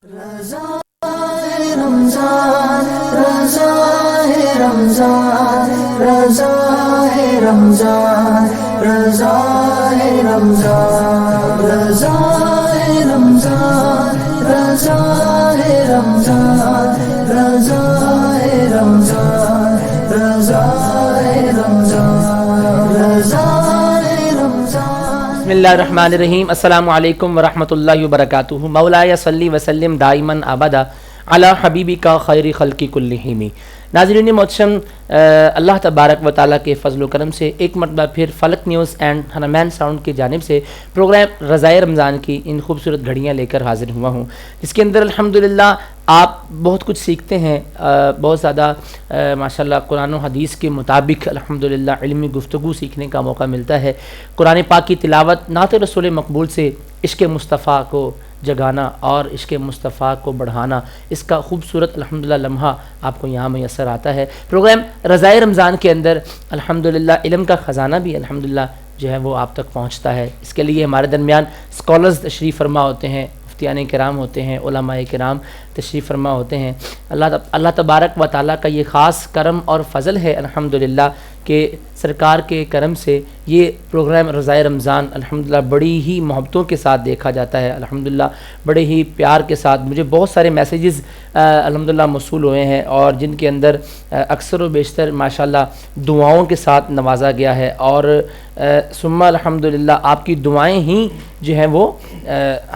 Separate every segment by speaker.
Speaker 1: رضا ہے رمضان، رضا ہے رمضان، رضا ہے رمضان، رضا ہے رمضان، رضا ہے رمضان، رضا ہے رمضان، رضا ہے رمضان، رضا ہے رمضان، رضا ہے رمضان۔
Speaker 2: بسم اللہ الرحمن الرحیم۔ السلام علیکم ورحمۃ اللہ وبرکاتہ۔ مولایا صلی وسلم دائما ابدا علی حبیبک خیر خلق کلہم۔ ناظرین محترم، اللہ تبارک و تعالیٰ کے فضل و کرم سے ایک مرتبہ پھر فلک نیوز اینڈ حنمین ساؤنڈ کی جانب سے پروگرام رضائے رمضان کی ان خوبصورت گھڑیاں لے کر حاضر ہوا ہوں، جس کے اندر الحمدللہ آپ بہت کچھ سیکھتے ہیں، بہت زیادہ ماشاءاللہ قرآن و حدیث کے مطابق الحمدللہ علمی گفتگو سیکھنے کا موقع ملتا ہے۔ قرآن پاک کی تلاوت، نعت رسول مقبول سے عشق مصطفیٰ کو جگانا اور عشق مصطفیٰ کو بڑھانا، اس کا خوبصورت الحمدللہ لمحہ آپ کو یہاں میسر آتا ہے۔ پروگرام رضائے رمضان کے اندر الحمدللہ علم کا خزانہ بھی الحمدللہ جو ہے وہ آپ تک پہنچتا ہے۔ اس کے لیے ہمارے درمیان اسکالرز تشریف فرما ہوتے ہیں، مفتیان کرام ہوتے ہیں، علماء کرام تشریف فرما ہوتے ہیں۔ اللہ تبارک و تعالیٰ کا یہ خاص کرم اور فضل ہے الحمدللہ کہ سرکار کے کرم سے یہ پروگرام رضائے رمضان الحمدللہ بڑی ہی محبتوں کے ساتھ دیکھا جاتا ہے، الحمدللہ بڑے ہی پیار کے ساتھ۔ مجھے بہت سارے میسیجز الحمدللہ موصول ہوئے ہیں اور جن کے اندر اکثر و بیشتر ماشاءاللہ دعاؤں کے ساتھ نوازا گیا ہے، اور ثم الحمدللہ آپ کی دعائیں ہی جو ہیں وہ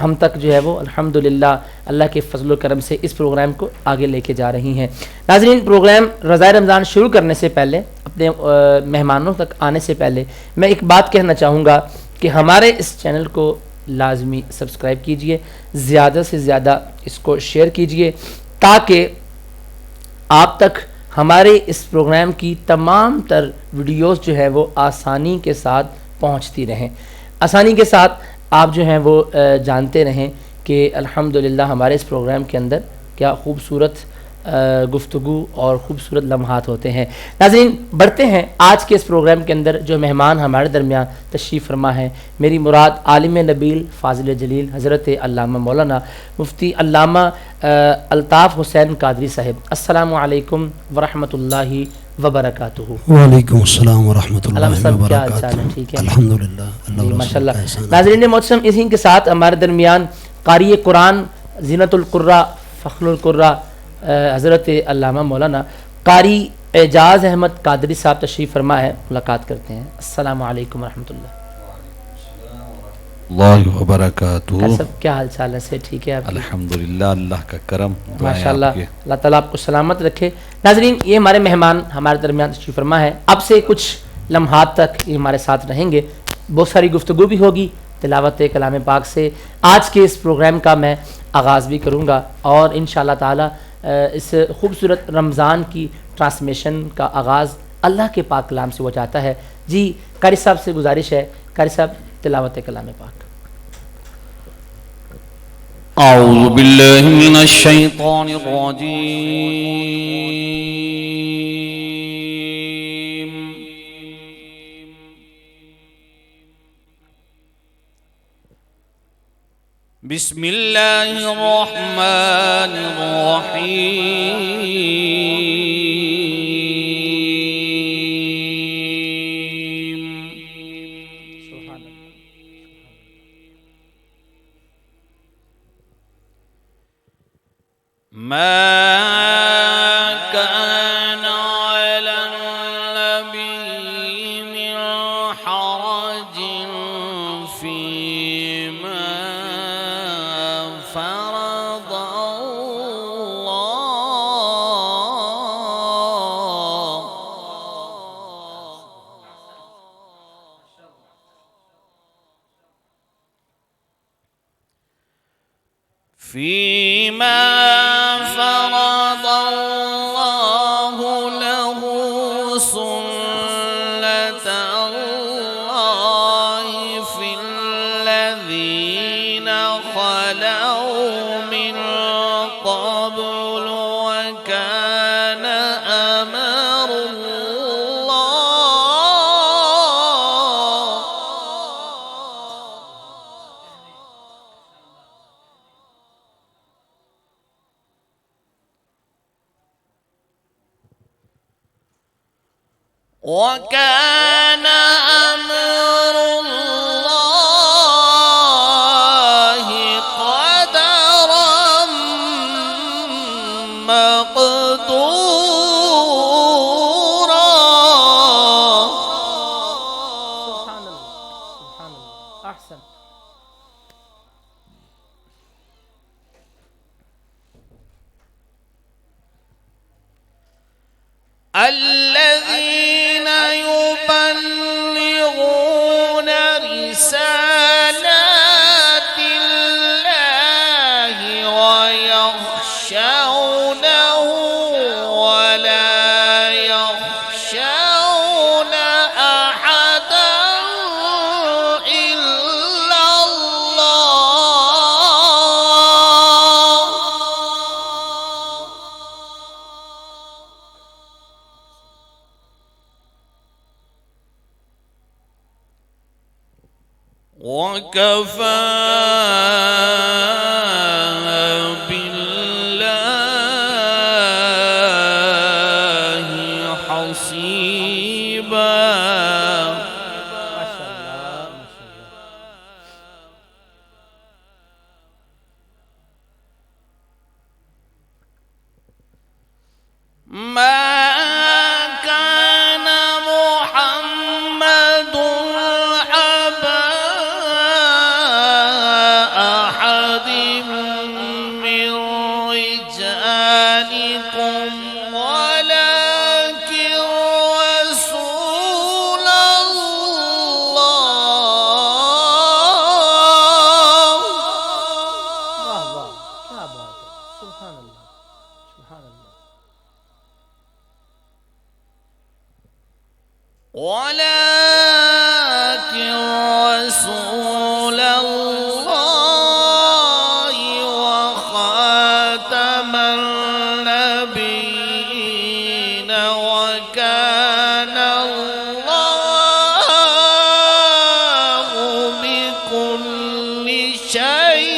Speaker 2: ہم تک جو ہے وہ الحمدللہ اللہ کے فضل و کرم سے اس پروگرام کو آگے لے کے جا رہی ہیں۔ ناظرین، پروگرام رضائے رمضان شروع کرنے سے پہلے، اپنے مہمانوں تک آنے سے پہلے میں ایک بات کہنا چاہوں گا کہ ہمارے اس چینل کو لازمی سبسکرائب کیجئے، زیادہ سے زیادہ اس کو شیئر کیجئے تاکہ آپ تک ہمارے اس پروگرام کی تمام تر ویڈیوز جو ہے وہ آسانی کے ساتھ پہنچتی رہیں، آسانی کے ساتھ آپ جو ہیں وہ جانتے رہیں کہ الحمدللہ ہمارے اس پروگرام کے اندر کیا خوبصورت گفتگو اور خوبصورت لمحات ہوتے ہیں۔ ناظرین، بڑھتے ہیں آج کے اس پروگرام کے اندر جو مہمان ہمارے درمیان تشریف فرما ہیں۔ میری مراد عالم نبیل فاضل جلیل حضرت علامہ مولانا مفتی علامہ الطاف حسین قادری صاحب، السلام علیکم ورحمۃ اللہ وبرکاتہ۔
Speaker 1: وعلیکم السلام ورحمۃ اللہ
Speaker 2: صاحب، کیا حال چال
Speaker 1: وبرکاتہ۔
Speaker 2: ہے؟ ٹھیک ہے
Speaker 1: الحمدللہ، اللہ
Speaker 2: ماشاء اللہ۔
Speaker 1: احسان۔
Speaker 2: ناظرین محترم، اسی کے ساتھ ہمارے درمیان قاری قرآن زینت القرہ فخر القرہ حضرت علامہ مولانا قاری اعجاز احمد قادری صاحب تشریف فرما ہے، ملاقات کرتے ہیں۔ السلام علیکم ورحمۃ اللہ
Speaker 3: اللہ وبرکاتہ۔
Speaker 2: صاحب، کیا حال چال ہے؟ سے ٹھیک ہے آپ؟
Speaker 3: الحمدللہ، اللہ کا کرم،
Speaker 2: ماشاء اللہ، اللہ تعالیٰ آپ کو سلامت رکھے۔ ناظرین، یہ ہمارے مہمان ہمارے درمیان تشریف فرما ہے، اب سے کچھ لمحات تک یہ ہمارے ساتھ رہیں گے، بہت ساری گفتگو بھی ہوگی تلاوت کلام پاک سے۔ آج کے اس پروگرام کا میں آغاز بھی کروں گا اور انشاءاللہ تعالیٰ اس خوبصورت رمضان کی ٹرانسمیشن کا آغاز اللہ کے پاک کلام سے ہو جاتا ہے۔ جی قاری صاحب سے گزارش ہے، قاری صاحب تلاوت کلام پاک۔
Speaker 3: اعوذ باللہ من الشیطان الرجیم، بسم اللہ الرحمن الرحیم۔ ما كان على النبي من حرج فيما فرض الله له سنة الله في الذين خلوا من قبل وكان أمر الله وكان أمر الله قدرا مقدورا.
Speaker 2: سبحان اللہ سبحان اللہ احسن.
Speaker 3: الذين يبلغون رسالات الله ويخشونه ولا يخشون أحدا إلا الله. وكفى بالله حسيبا.
Speaker 2: ماشاء اللہ ماشاء اللہ.
Speaker 3: ما كان محمد أبا أحد من رجالكم ولكن رسول الله.
Speaker 2: واہ واہ کیا بات ہے. سبحان اللہ سبحان اللہ.
Speaker 3: ولكن رسول الله وخاتم النبيين وكان الله بكل شيء.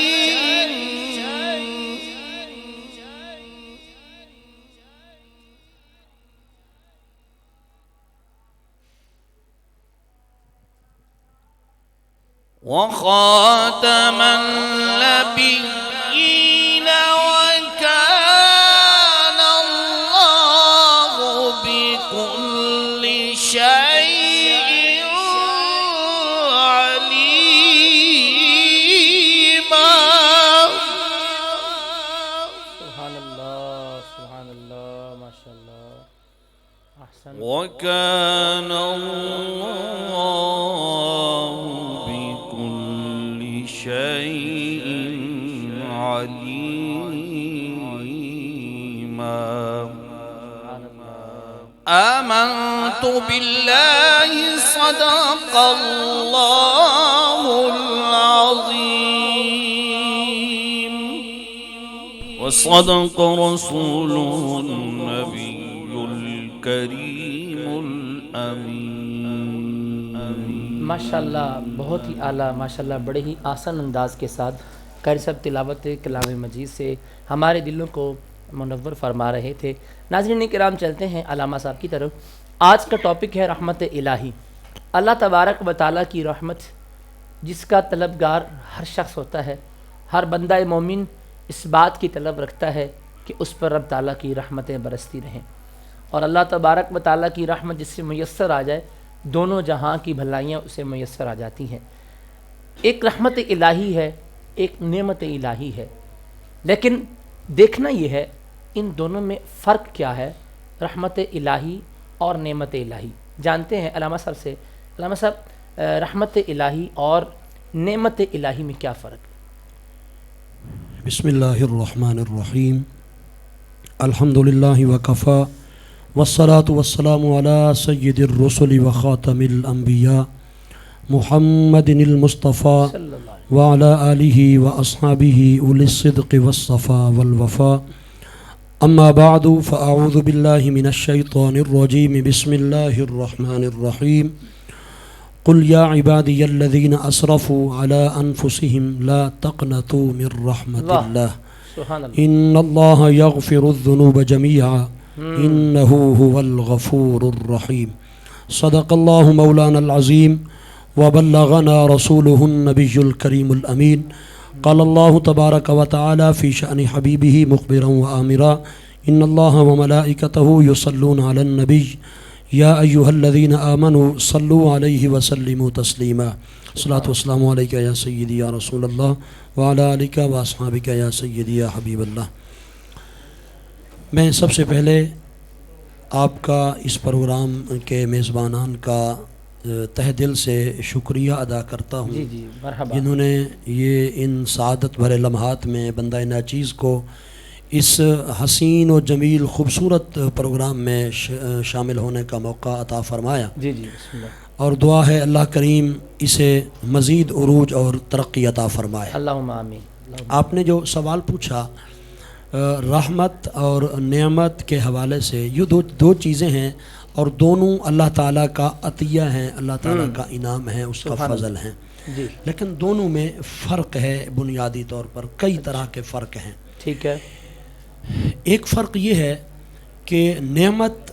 Speaker 3: وخاتم النبيين وكان الله بكل شيء عليما.
Speaker 2: سبحان اللہ سبحان اللہ ماشاء اللہ احسن.
Speaker 3: وكان الله بكل شيء عليما. آمنت بالله صدق الله العظيم وصدق رسوله النبي الكريم الأمين.
Speaker 2: ماشاءاللہ بہت ہی اعلیٰ ماشاءاللہ بڑے ہی آسان انداز کے ساتھ قاری صاحب تلاوت کلام مجید سے ہمارے دلوں کو منور فرما رہے تھے. ناظرین کرام چلتے ہیں علامہ صاحب کی طرف. آج کا ٹاپک ہے رحمت الہی. اللہ تبارک و تعالیٰ کی رحمت جس کا طلبگار ہر شخص ہوتا ہے، ہر بندہ مومن اس بات کی طلب رکھتا ہے کہ اس پر رب تعالیٰ کی رحمتیں برستی رہیں، اور اللہ تبارک و تعالیٰ کی رحمت جس سے میسر آ جائے دونوں جہاں کی بھلائیاں اسے میسر آ جاتی ہیں. ایک رحمت الہی ہے، ایک نعمت الہی ہے، لیکن دیکھنا یہ ہے ان دونوں میں فرق کیا ہے، رحمت الہی اور نعمت الہی. جانتے ہیں علامہ صاحب سے. علامہ صاحب رحمت الہی اور نعمت الہی میں کیا فرق ہے؟
Speaker 1: بسم اللہ الرحمن الرحیم. الحمد للہ وکفا والصلاة والسلام علی سید الرسل وخاتم الانبیاء محمد المصطفیٰ
Speaker 2: صلی اللہ علیہ
Speaker 1: وعلى آلہ واصحابہ اولی الصدق والصفاء والوفاء. اما بعد فاعوذ باللہ من الشیطان الرجیم. بسم اللہ الرحمن الرحیم. قل یا عبادی الذین اسرفوا علی انفسهم لا تقنطوا من رحمت
Speaker 2: واہ.
Speaker 1: اللہ
Speaker 2: سبحان اللہ.
Speaker 1: ان اللہ یغفر الذنوب جميعا انه هو الغفور الرحیم. صدق اللہ مولانا العظیم وبلغنا رسولہ النبی الکریم الامین قال اللہ تبارک و تعالی فی شأن حبیبہ مخبرا و آمرا ان اللہ وملائکتہ یصلون علی النبی یا ایہا الذین آمنوا صلوا علیہ وسلموا تسلیما الصلاۃ والسلام علیکہ یا سیدی یا رسول اللہ وعلی آلک و اصحابک یا سیدی یا حبیب اللہ۔ میں سب سے پہلے آپ کا اس پروگرام کے میزبانان کا تہ دل سے شکریہ ادا کرتا ہوں،
Speaker 2: جی مرحبا،
Speaker 1: جنہوں نے یہ ان سعادت بھرے لمحات میں بندہ ناچیز کو اس حسین و جمیل خوبصورت پروگرام میں شامل ہونے کا موقع عطا فرمایا۔
Speaker 2: جی بسم اللہ،
Speaker 1: اور دعا ہے اللہ کریم اسے مزید عروج اور ترقی عطا فرمائے۔
Speaker 2: اللہم آمین۔
Speaker 1: آپ نے جو سوال پوچھا رحمت اور نعمت کے حوالے سے، یہ دو چیزیں ہیں اور دونوں اللہ تعالیٰ کا عطیہ ہیں، اللہ تعالیٰ کا انعام ہے، اس کا فضل ہے،
Speaker 2: جی
Speaker 1: لیکن دونوں میں فرق ہے بنیادی طور پر، کئی طرح کے فرق ہیں۔
Speaker 2: ٹھیک ہے،
Speaker 1: ایک فرق یہ ہے کہ نعمت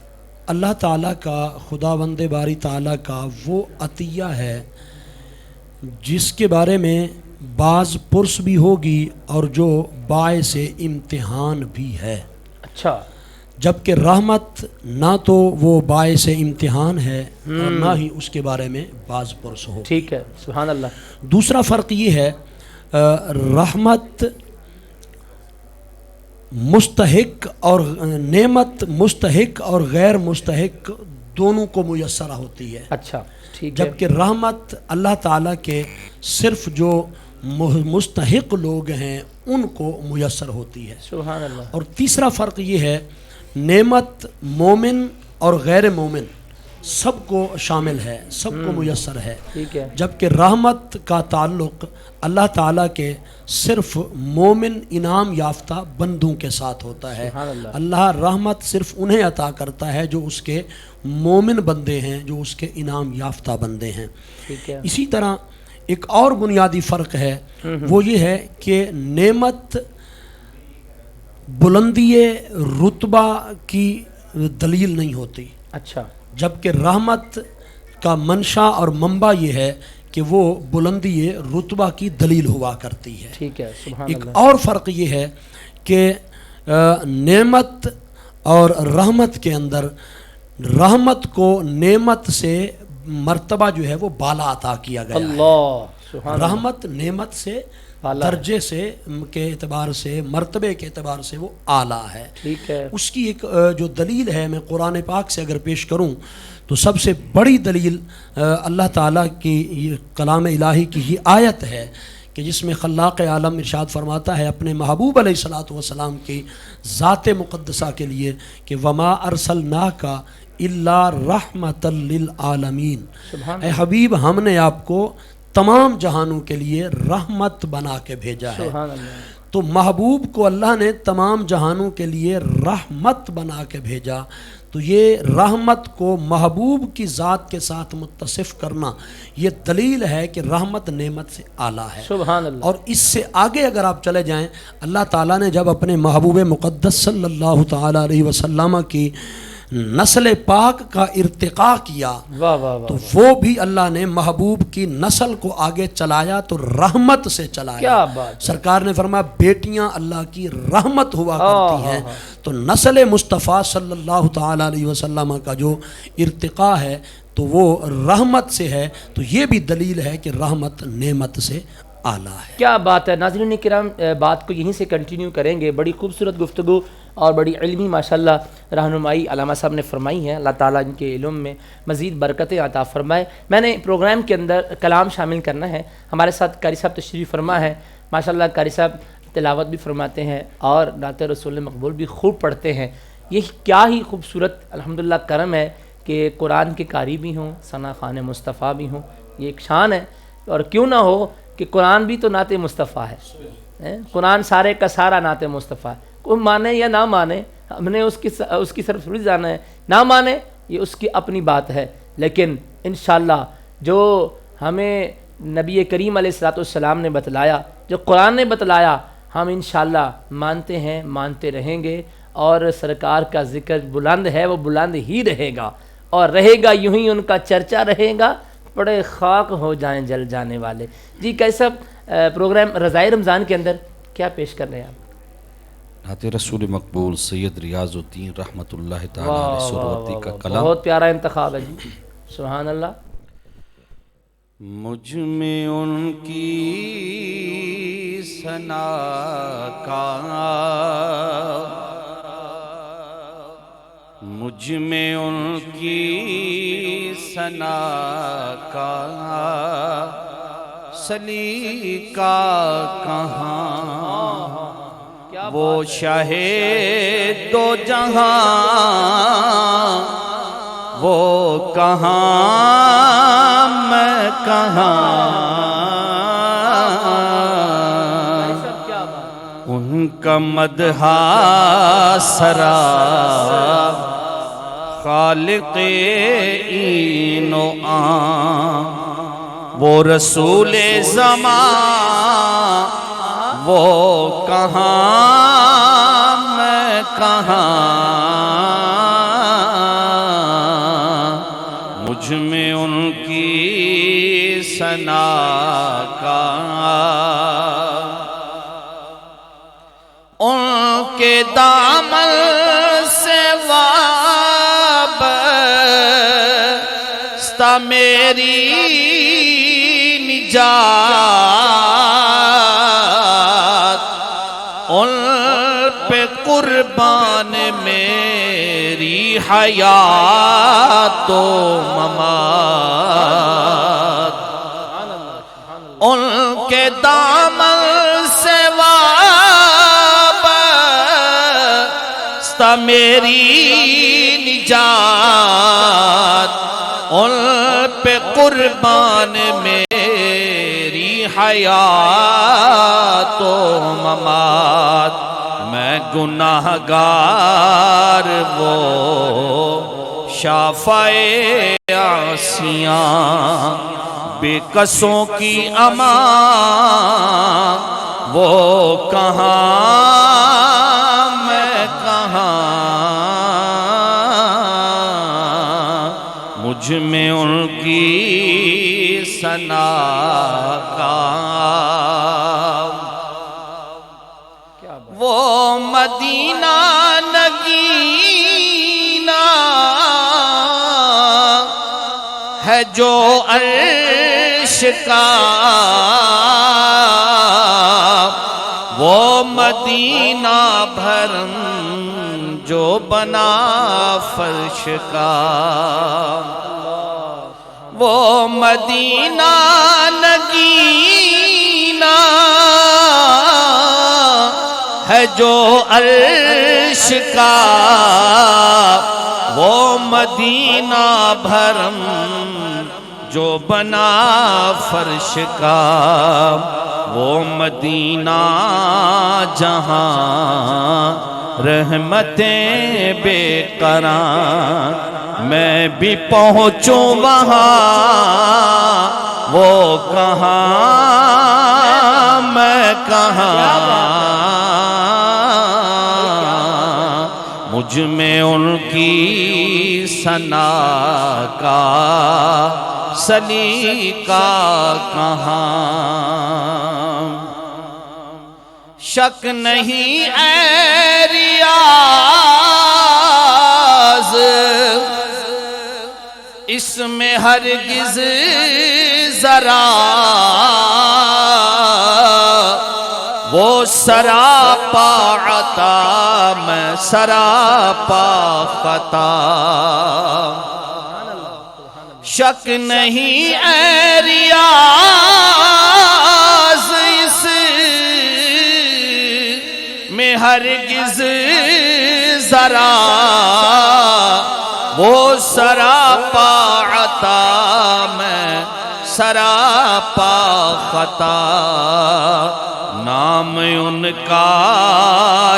Speaker 1: اللہ تعالیٰ کا، خداوند باری تعالیٰ کا وہ عطیہ ہے جس کے بارے میں بعض پرس بھی ہوگی اور جو باعث امتحان بھی ہے،
Speaker 2: اچھا،
Speaker 1: جبکہ رحمت نہ تو وہ باعث امتحان ہے اور نہ ہی اس کے بارے میں بعض پرس ہو۔
Speaker 2: ٹھیک ہے، سبحان اللہ۔
Speaker 1: دوسرا فرق یہ ہے رحمت مستحق اور نعمت مستحق اور غیر مستحق دونوں کو میسر ہوتی ہے،
Speaker 2: اچھا ٹھیک ہے،
Speaker 1: جبکہ رحمت اللہ تعالیٰ کے صرف جو مستحق لوگ ہیں ان کو میسر ہوتی ہے۔
Speaker 2: سبحان اللہ۔
Speaker 1: اور تیسرا فرق یہ ہے نعمت مومن اور غیر مومن سب کو شامل ہے، سب کو میسر ہے،
Speaker 2: ٹھیک ہے،
Speaker 1: جبکہ رحمت کا تعلق اللہ تعالیٰ کے صرف مومن انعام یافتہ بندوں کے ساتھ ہوتا ہے۔
Speaker 2: سبحان اللہ۔
Speaker 1: اللہ رحمت صرف انہیں عطا کرتا ہے جو اس کے مومن بندے ہیں، جو اس کے انعام یافتہ بندے ہیں۔
Speaker 2: ٹھیک ہے،
Speaker 1: اسی طرح ایک اور بنیادی فرق ہے، وہ یہ ہے کہ نعمت بلندی رتبہ کی دلیل نہیں ہوتی،
Speaker 2: اچھا،
Speaker 1: جبکہ رحمت کا منشا اور منبع یہ ہے کہ وہ بلندی رتبہ کی دلیل ہوا کرتی ہے۔
Speaker 2: ٹھیک ہے، سبحان
Speaker 1: ایک
Speaker 2: اللہ۔
Speaker 1: اور فرق یہ ہے کہ نعمت اور رحمت کے اندر رحمت کو نعمت سے مرتبہ جو ہے وہ بالا عطا کیا گیا ہے،
Speaker 2: اللہ، سبحان اللہ،
Speaker 1: رحمت نعمت سے
Speaker 2: بالا ہے۔
Speaker 1: درجے سے کے اعتبار سے، مرتبے کے اعتبار سے وہ اعلیٰ ہے۔
Speaker 2: ٹھیک ہے،
Speaker 1: اس کی ایک جو دلیل ہے میں قرآن پاک سے اگر پیش کروں تو سب سے بڑی دلیل اللہ تعالیٰ کی یہ کلام الہی کی یہ آیت ہے کہ جس میں خلاق عالم ارشاد فرماتا ہے اپنے محبوب علیہ الصلوۃ والسلام کی ذات مقدسہ کے لیے کہ وما ارسلناک الا رحمۃ للعالمین،
Speaker 2: سبحان
Speaker 1: اے حبیب ہم نے آپ کو تمام جہانوں کے لیے رحمت بنا کے بھیجا ہے۔
Speaker 2: سبحان اللہ،
Speaker 1: تو محبوب کو اللہ نے تمام جہانوں کے لیے رحمت بنا کے بھیجا، تو یہ رحمت کو محبوب کی ذات کے ساتھ متصف کرنا یہ دلیل ہے کہ رحمت نعمت سے اعلیٰ ہے۔
Speaker 2: سبحان اللہ،
Speaker 1: اور اس سے آگے اگر آپ چلے جائیں، اللہ تعالیٰ نے جب اپنے محبوب مقدس صلی اللہ تعالیٰ علیہ وسلم کی نسل پاک کا ارتقاء کیا
Speaker 2: واہ واہ واہ،
Speaker 1: تو وہ بھی اللہ نے محبوب کی نسل کو آگے چلایا تو رحمت سے چلایا۔
Speaker 2: کیا بات،
Speaker 1: سرکار نے فرمایا بیٹیاں اللہ کی رحمت ہوا کرتی ہیں، تو نسل مصطفیٰ صلی اللہ تعالیٰ علیہ وسلم کا جو ارتقاء ہے تو وہ رحمت سے ہے، تو یہ بھی دلیل ہے کہ رحمت نعمت سے اعلیٰ ہے۔
Speaker 2: کیا بات ہے۔ ناظرین کرام، بات کو یہیں سے کنٹینیو کریں گے۔ بڑی خوبصورت گفتگو اور بڑی علمی ماشاءاللہ رہنمائی علامہ صاحب نے فرمائی ہے، اللہ تعالیٰ ان کے علم میں مزید برکتیں عطا فرمائے۔ میں نے پروگرام کے اندر کلام شامل کرنا ہے، ہمارے ساتھ قاری صاحب تشریف فرما ہے، ماشاءاللہ قاری صاحب تلاوت بھی فرماتے ہیں اور نعت رسول مقبول بھی خوب پڑھتے ہیں۔ یہ کیا ہی خوبصورت الحمدللہ کرم ہے کہ قرآن کے قاری بھی ہوں، ثنا خوان مصطفیٰ بھی ہوں، یہ ایک شان ہے۔ اور کیوں نہ ہو کہ قرآن بھی تو نعت مصطفیٰ ہے، قرآن سارے کا سارا نعت مصطفیٰ ہے، کوئی مانے یا نہ مانے، ہم نے اس کی طرف تھوڑی جانا ہے، نہ مانے یہ اس کی اپنی بات ہے، لیکن انشاءاللہ جو ہمیں نبی کریم علیہ السلام نے بتلایا، جو قرآن نے بتلایا، ہم انشاءاللہ مانتے ہیں، مانتے رہیں گے، اور سرکار کا ذکر بلند ہے، وہ بلند ہی رہے گا۔ اور رہے گا یوں ہی ان کا چرچا رہے گا، پڑے خاک ہو جائیں جل جانے والے۔ جی کیسا پروگرام رضائے رمضان کے اندر کیا پیش کر رہے ہیں آپ؟
Speaker 4: نعت رسول مقبول سید ریاض الدین رحمۃ اللہ تعالیٰ علیہ سروتی کا کلام۔
Speaker 2: بہت پیارا انتخاب ہے جی، سبحان اللہ۔
Speaker 3: مجھ میں ان کی ثنا کا، مجھ میں ان کی ثنا کا سلیقہ کہاں، وہ شاہ دو جہاں وہ کہاں میں کہاں، ان کا مدح سرا خالق این و آن، وہ رسول زمان وہ کہاں میں کہاں، مجھ میں ان کی ثنا کا، ان کے دامن سے وابستہ میری نجات، ان پہ قربان میری حیات و ممات، ان کے دامن سے وابستہ میری نجات، ان پہ قربان میری حیات و ممات، میں گناہ گار وہ شافع عاصیاں، بے قصوں کی امان وہ کہاں میں کہاں، مجھ میں ان کی ثنا کا، وہ مدینہ نگینا ہے جو عرش کا، وہ مدینہ بھرم جو بنا فرش کا، وہ مدینہ نگینا ہے جو عرش کا، وہ مدینہ بھرم جو بنا فرش کا، وہ مدینہ جہاں رحمتیں بے قرار، میں بھی پہنچوں وہاں وہ کہاں میں کہاں، مجھ میں ان کی ثنا کا سلیقہ کہاں، شک نہیں اے ریاض اس میں ہرگز ذرا، وہ سراپا عطا میں سراپا خطا، شک نہیں اے ریاض اس میں ہرگز ذرا، وہ سراپا عطا میں سراپا خطا، نام ان کا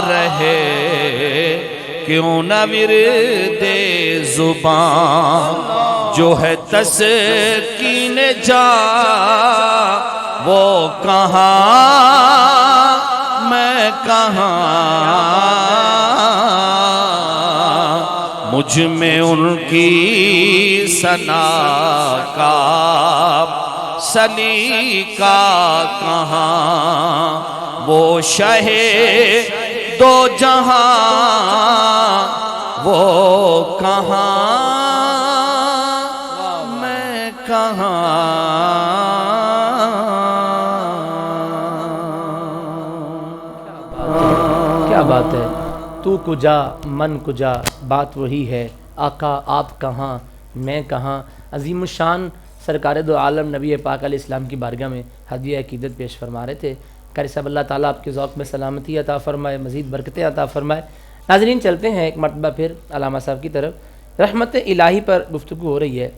Speaker 3: رہے کیوں نہ ورد زبان، جو ہے تسکین جان وہ کہاں میں کہاں، مجھ میں ان کی ثنا کا سلیقہ کہاں، وہ شہ دو جہاں وہ کہاں، میں کہاں۔
Speaker 2: کیا بات ہے، تو کجا من کجا، بات وہی ہے، آقا آپ کہاں میں کہاں۔ عظیم الشان سرکار دو عالم نبی پاک علیہ السلام کی بارگاہ میں ہدیہ عقیدت پیش فرما رہے تھے۔ قاری صاحب اللہ تعالیٰ آپ کے ذوق میں سلامتی عطا فرمائے، مزید برکتیں عطا فرمائے۔ ناظرین چلتے ہیں ایک مرتبہ پھر علامہ صاحب کی طرف۔ رحمت الہی پر گفتگو ہو رہی ہے۔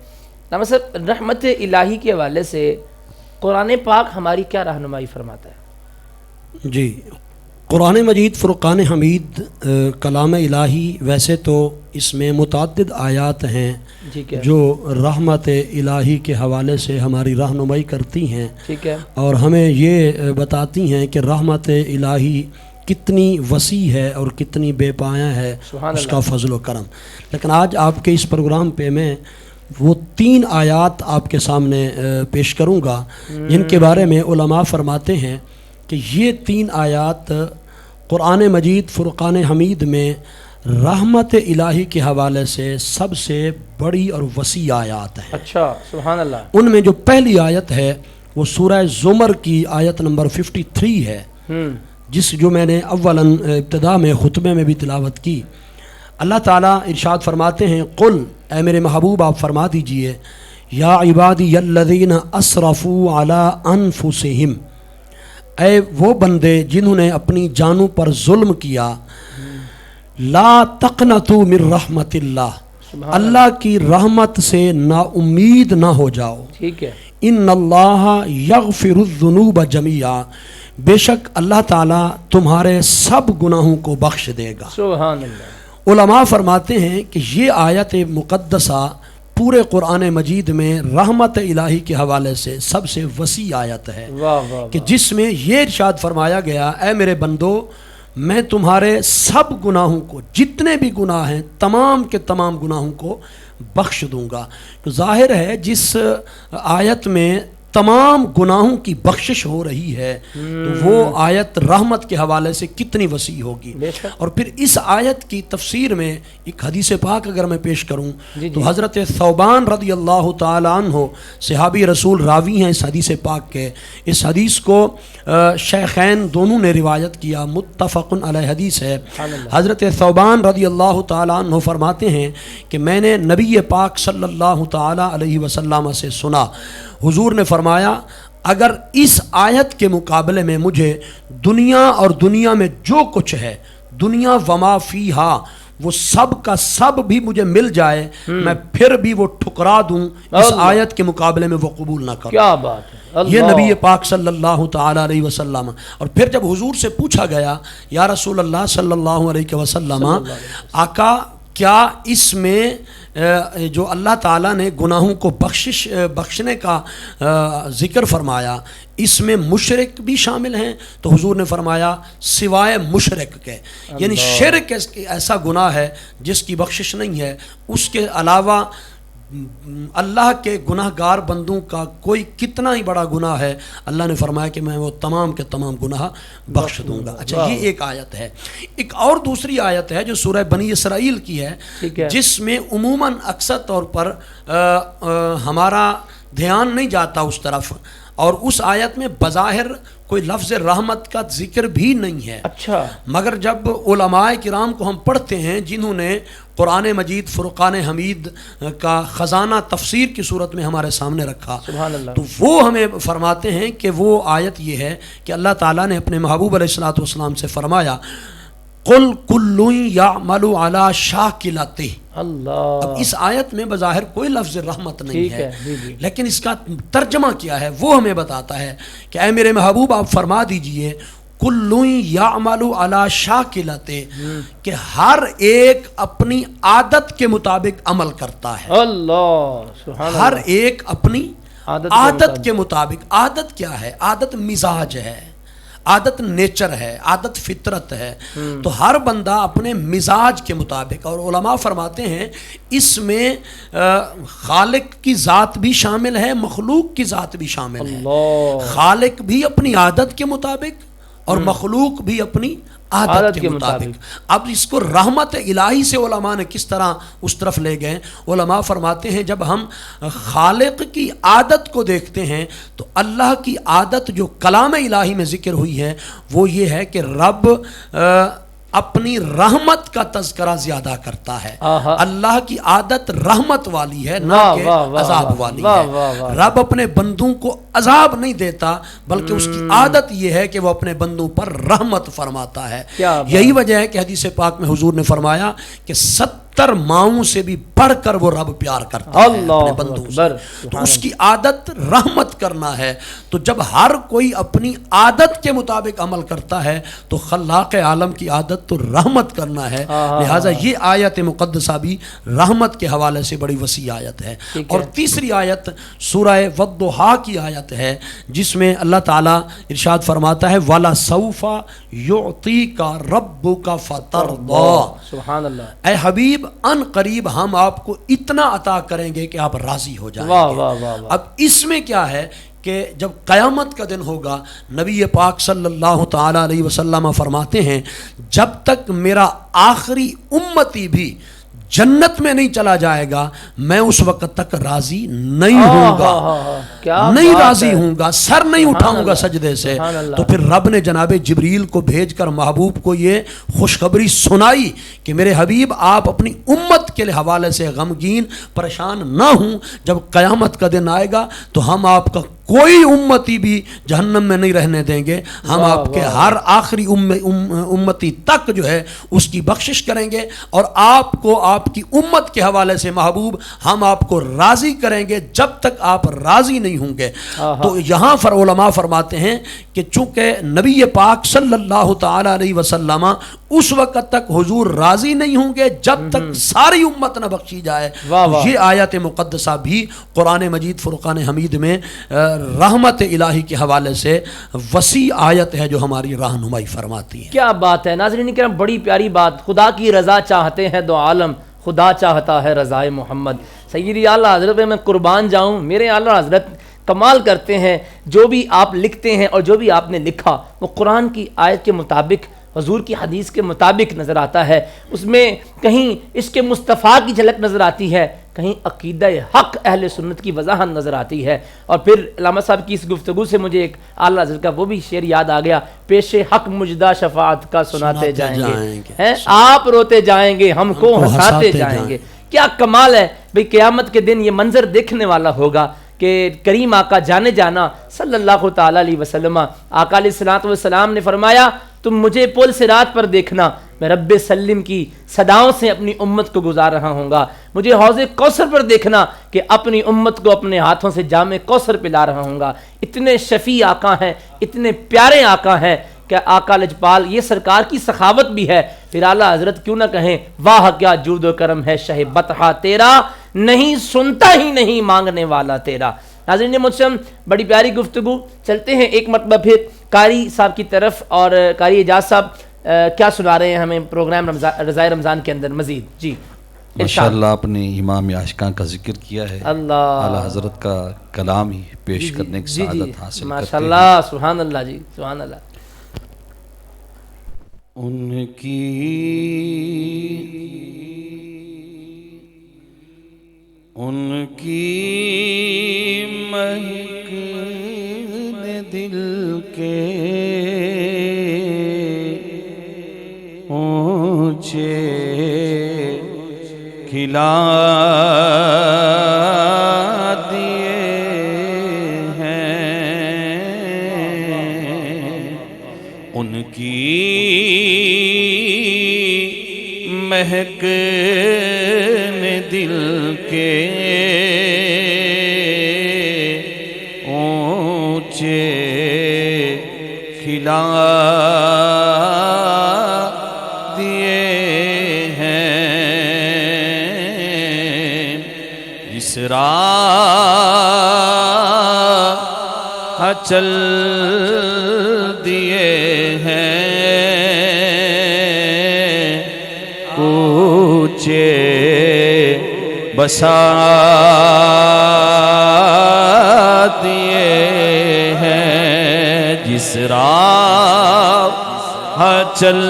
Speaker 2: علامہ صاحب، رحمت الہی کے حوالے سے قرآن پاک ہماری کیا رہنمائی فرماتا ہے؟
Speaker 1: جی، قرآن مجید فرقان حمید کلام الہی، ویسے تو اس میں متعدد آیات ہیں
Speaker 2: ٹھیک ہے،
Speaker 1: جو رحمت الہی کے حوالے سے ہماری رہنمائی کرتی ہیں
Speaker 2: ٹھیک ہے،
Speaker 1: اور ہمیں یہ بتاتی ہیں کہ رحمت الہی کتنی وسیع ہے اور کتنی بے پایہ ہے
Speaker 2: سبحان
Speaker 1: اس کا فضل و کرم۔ لیکن آج آپ کے اس پروگرام پہ میں وہ 3 آیات آپ کے سامنے پیش کروں گا جن کے بارے میں علماء فرماتے ہیں کہ یہ 3 آیات قرآن مجید فرقان حمید میں رحمت الہی کے حوالے سے سب سے بڑی اور وسیع آیات ہیں۔
Speaker 2: اچھا، سبحان اللہ۔
Speaker 1: ان میں جو پہلی آیت ہے وہ سورہ زمر کی آیت نمبر 53 ہے، جو میں نے اولاً ابتدا میں خطبے میں بھی تلاوت کی۔ اللہ تعالیٰ ارشاد فرماتے ہیں، قل، اے میرے محبوب آپ فرما دیجئے، یا عبادی الذین اسرفوا علی انفسہم، اے وہ بندے جنہوں نے اپنی جانوں پر ظلم کیا، لا تقنطوا من رحمت اللہ، اللہ کی رحمت سے نا امید نہ ہو جاؤ۔
Speaker 2: ٹھیک ہے،
Speaker 1: ان اللہ یغفر الذنوب جمیعا، بے شک اللہ تعالیٰ تمہارے سب گناہوں کو بخش دے گا۔
Speaker 2: سبحان اللہ۔
Speaker 1: علماء فرماتے ہیں کہ یہ آیت مقدسہ پورے قرآن مجید میں رحمت الہی کے حوالے سے سب سے وسیع آیت ہے،
Speaker 2: واہ واہ،
Speaker 1: کہ جس میں یہ ارشاد فرمایا گیا، اے میرے بندو، میں تمہارے سب گناہوں کو، جتنے بھی گناہ ہیں تمام کے تمام گناہوں کو بخش دوں گا۔ تو ظاہر ہے جس آیت میں تمام گناہوں کی بخشش ہو رہی ہے تو وہ آیت رحمت کے حوالے سے کتنی وسیع ہوگی۔
Speaker 2: بے شک۔
Speaker 1: اور پھر اس آیت کی تفسیر میں ایک حدیث پاک اگر میں پیش کروں
Speaker 2: جی
Speaker 1: تو حضرت ثوبان رضی اللہ تعالیٰ عنہ صحابی رسول راوی ہیں اس حدیث پاک کے۔ اس حدیث کو شیخین دونوں نے روایت کیا، متفق علیہ حدیث ہے۔ حضرت ثوبان رضی اللہ تعالیٰ عنہ فرماتے ہیں کہ میں نے نبی پاک صلی اللہ تعالیٰ علیہ وسلم سے سنا، حضور نے فرمایا، اگر اس آیت کے مقابلے میں مجھے دنیا اور دنیا میں جو کچھ ہے، دنیا وما فیہا، وہ سب کا سب بھی مجھے مل جائے، میں پھر بھی وہ ٹھکرا دوں، اس آیت کے مقابلے میں وہ قبول نہ کروں۔
Speaker 2: کیا بات ہے،
Speaker 1: یہ نبی پاک صلی اللہ تعالیٰ علیہ وسلم۔ اور پھر جب حضور سے پوچھا گیا، یا رسول اللہ صلی اللہ علیہ وسلم، آقا کیا اس میں جو اللہ تعالیٰ نے گناہوں کو بخشنے کا ذکر فرمایا، اس میں مشرک بھی شامل ہیں؟ تو حضور نے فرمایا سوائے مشرک کے، یعنی شرک ایسا گناہ ہے جس کی بخشش نہیں ہے، اس کے علاوہ اللہ کے گناہ گار بندوں کا کوئی کتنا ہی بڑا گناہ ہے، اللہ نے فرمایا کہ میں وہ تمام کے تمام گناہ بخش دوں گا۔ اچھا، یہ ایک آیت ہے۔ ایک اور دوسری آیت ہے جو سورہ بنی اسرائیل کی ہے، جس میں عموماً اکثر طور پر ہمارا دھیان نہیں جاتا اس طرف، اور اس آیت میں بظاہر کوئی لفظ رحمت کا ذکر بھی نہیں ہے۔
Speaker 2: اچھا، مگر
Speaker 1: جب علماء کرام کو ہم پڑھتے ہیں جنہوں نے قرآن مجید فرقان حمید کا خزانہ تفسیر کی صورت میں ہمارے سامنے رکھا،
Speaker 2: سبحان اللہ،
Speaker 1: تو وہ ہمیں فرماتے ہیں کہ وہ آیت یہ ہے کہ اللہ تعالیٰ نے اپنے محبوب علیہ الصلوۃ والسلام سے فرمایا، قل کل یعمل علی شاکلتہ۔
Speaker 2: اللہ،
Speaker 1: اب اس آیت میں بظاہر کوئی لفظ رحمت نہیں ہے،
Speaker 2: جی جی،
Speaker 1: لیکن اس کا ترجمہ کیا ہے وہ ہمیں بتاتا ہے کہ اے میرے محبوب آپ فرما دیجئے، کل یعمل علی شاکلتہ، کہ ہر ایک اپنی عادت کے مطابق عمل کرتا ہے۔
Speaker 2: اللہ، سبحان اللہ،
Speaker 1: ہر ایک اپنی عادت کے مطابق۔ عادت کیا ہے؟ عادت مزاج ہے، عادت نیچر ہے، عادت فطرت ہے، تو ہر بندہ اپنے مزاج کے مطابق، اور علماء فرماتے ہیں اس میں خالق کی ذات بھی شامل ہے، مخلوق کی ذات بھی شامل ہے۔ خالق بھی اپنی عادت کے مطابق اور مخلوق بھی اپنی عادت کے مطابق۔ اب اس کو رحمت الہی سے علماء نے کس طرح اس طرف لے گئے؟ علماء فرماتے ہیں جب ہم خالق کی عادت کو دیکھتے ہیں تو اللہ کی عادت جو کلام الہی میں ذکر ہوئی ہے وہ یہ ہے کہ رب اپنی رحمت کا تذکرہ زیادہ کرتا ہے۔ اللہ کی عادت رحمت والی ہے، نہ کہ عذاب والی ہے۔ رب اپنے بندوں کو عذاب نہیں دیتا، بلکہ اس کی عادت یہ ہے کہ وہ اپنے بندوں پر رحمت فرماتا ہے۔ یہی وجہ ہے کہ حدیث پاک میں حضور نے فرمایا کہ 70 ماؤں سے بھی بڑھ کر وہ رب پیار کرتا ہے اپنے بندوں سے، تو اس کی عادت رحمت کرنا ہے۔ تو جب ہر کوئی اپنی عادت کے مطابق عمل کرتا ہے تو خلاق عالم کی عادت تو رحمت کرنا ہے، لہٰذا یہ آیت مقدسہ بھی رحمت کے حوالے سے بڑی وسیع آیت ہے۔ اور تیسری آیت سورہ والضحیٰ کی آیت ہے جس میں اللہ تعالیٰ ارشاد فرماتا ہے وَلَسَوْفَ يُعْطِيكَ رَبُّكَ فَتَرْضَىٰ،
Speaker 2: سبحان اللہ،
Speaker 1: اے حبیب ان قریب ہم آپ کو اتنا عطا کریں گے کہ آپ راضی ہو جائیں گے۔ اب اس میں کیا ہے کہ جب قیامت کا دن ہوگا، نبی پاک صلی اللہ تعالی علیہ وسلم فرماتے ہیں جب تک میرا آخری امتی بھی جنت میں نہیں چلا جائے گا میں اس وقت تک راضی نہیں ہوں گا، نہیں راضی ہوں گا، سر نہیں اٹھاؤں گا سجدے سے۔ تو پھر رب نے جناب جبریل کو بھیج کر محبوب کو یہ خوشخبری سنائی کہ میرے حبیب آپ اپنی امت کے حوالے سے غمگین پریشان نہ ہوں، جب قیامت کا دن آئے گا تو ہم آپ کا کوئی امتی بھی جہنم میں نہیں رہنے دیں گے، ہم آپ کے ہر آخری امتی تک جو ہے اس کی بخشش کریں گے، اور آپ کو آپ کی امت کے حوالے سے محبوب ہم آپ کو راضی کریں گے جب تک آپ راضی نہیں ہوں گے۔ تو یہاں علماء فرماتے ہیں کہ چونکہ نبی پاک صلی اللہ تعالی علیہ وسلم اس وقت تک حضور راضی نہیں ہوں گے جب تک ساری امت نہ بخشی جائے، یہ آیت مقدسہ بھی قرآن مجید فرقان حمید میں رحمت الہی کے حوالے سے وسیع آیت ہے جو ہماری رہنمائی فرماتی ہے۔
Speaker 2: کیا بات ہے ناظرین کرام، بڑی پیاری بات۔ خدا کی رضا چاہتے ہیں دو عالم، خدا چاہتا ہے رضائے محمد۔ سیدی اعلیٰ حضرت میں قربان جاؤں، میرے اعلیٰ حضرت کمال کرتے ہیں، جو بھی آپ لکھتے ہیں اور جو بھی آپ نے لکھا وہ قرآن کی آیت کے مطابق، حضور کی حدیث کے مطابق نظر آتا ہے۔ اس میں کہیں اس کے مصطفیٰ کی جھلک نظر آتی ہے، کہیں عقیدہ حق اہل سنت کی وضاحت نظر آتی ہے۔ اور پھر علامہ صاحب کی اس گفتگو سے مجھے ایک اعلیٰ حضرت کا وہ بھی شعر یاد آ گیا، پیش حق مجدہ شفاعت کا سناتے جائیں گے، آپ روتے جائیں گے ہم کو ہنساتے جائیں گے۔ کیا کمال ہے بھئی، قیامت کے دن یہ منظر دیکھنے والا ہوگا کہ کریم آقا جانے جانا صلی اللہ تعالی علیہ وسلم، آقا علیہ الصلوۃ والسلام نے فرمایا تم مجھے پل صراط پر دیکھنا، میں رب سلم کی صداؤں سے اپنی امت کو گزار رہا ہوں گا، مجھے حوض کوثر پر دیکھنا کہ اپنی امت کو اپنے ہاتھوں سے جام کوثر پلا رہا ہوں گا۔ اتنے شفیع آقا ہیں، اتنے پیارے آقا ہیں کہ آقا لجپال یہ سرکار کی سخاوت بھی ہے۔ پھر اعلیٰ حضرت کیوں نہ کہیں واہ کیا جود و کرم ہے شہ بطحہ تیرا، نہیں سنتا ہی نہیں مانگنے والا تیرا۔ ناظرین محترم، بڑی پیاری گفتگو، چلتے ہیں ایک مرتبہ پھر قاری صاحب کی طرف، اور قاری اعجاز صاحب کیا سنا رہے ہیں ہمیں پروگرام رضائے رمضان کے اندر مزید؟ جی
Speaker 4: ماشاءاللہ آپ نے امام عاشقاں کا ذکر کیا ہے،
Speaker 2: اللہ
Speaker 4: اعلیٰ حضرت کا کلام ہی پیش کرنے کی سعادت حاصل کرتے ہیں۔
Speaker 2: ماشاءاللہ، سبحان اللہ جی، سبحان اللہ۔
Speaker 3: ان کی مہک نے دل کے اونچے کھلا دیے ہیں، ان کی مہک نے دل کے اونچے کھلا دیے ہیں، اس راہ چل دیے بسا دیے ہیں، جس راہ چل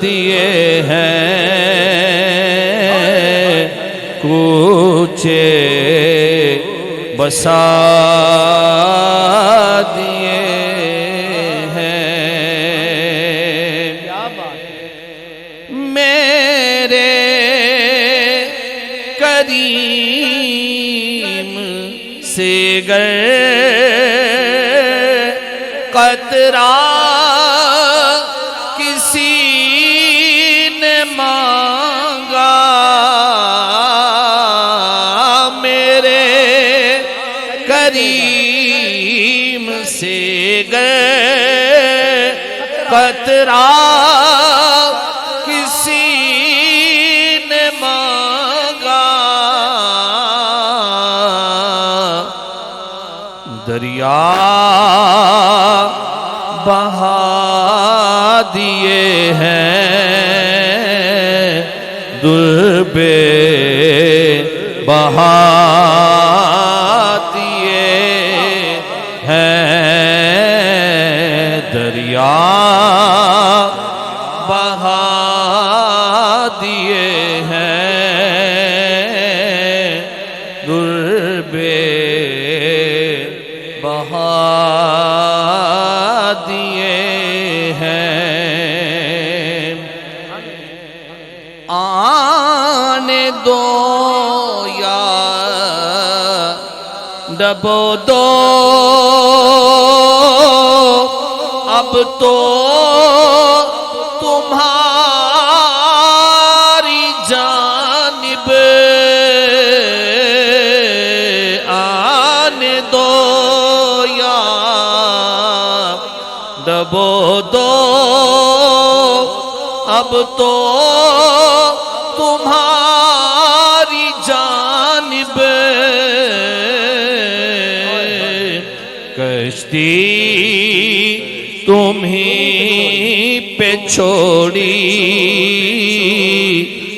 Speaker 3: دیے ہیں، کوچے بسا دیے ہیں۔ میرے کریم سے گر قطرہ کسی نے مانگا، میرے کریم سے گر قطرہ کسی نے مانگا، دریا بہا دیے ہیں، دربے بہا دیے ہیں، دریا بہا دیے ہیں، دربے بہا دیے ہیں۔ آنے دو یا ڈبو دو، اب تو تمہاری جانب آنے دو یا ڈبو دو، اب تو تمہاری جانب کشتی تمہیں پہ چھوڑی،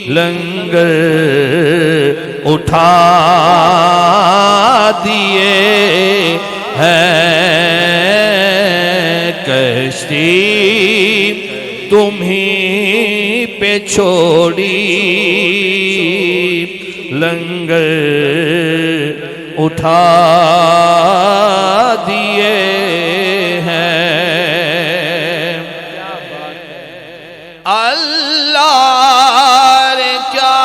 Speaker 3: لنگر اٹھا دیے ہیں، کشتی تمہیں پہ چھوڑی، لنگر اٹھا دیے ہیں۔ اللہ رے کیا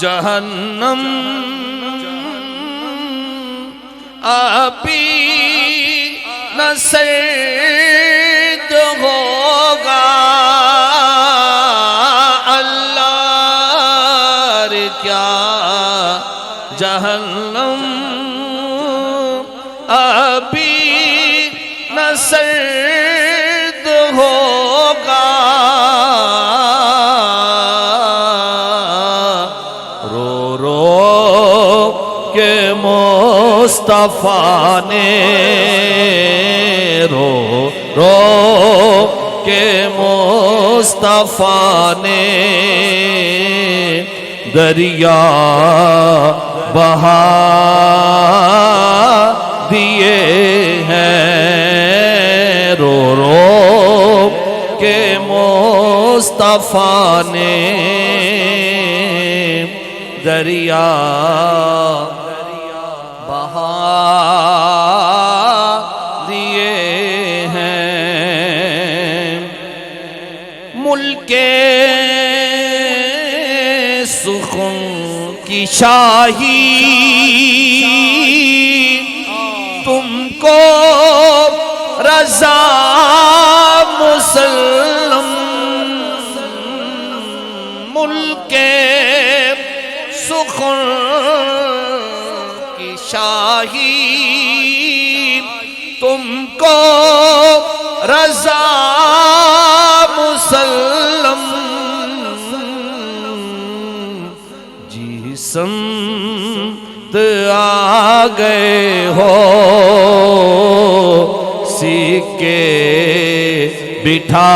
Speaker 3: جہنم ابھی نہ سرد ہوگا، اللہ رے کیا جہنم ابھی نہ سرد ہوگا، رو رو کے مصطفیٰ نے، رو رو کے مصطفیٰ نے دریا بہا دیے ہیں، رو رو کے مصطفیٰ نے دریا بہا دیے ہیں۔ ملک سخن کی شاہی تم کو رضا مسلم، ملک سخن کی شاہی تم کو رضا مسلم، جی سمت آ گئے ہو سکے بٹھا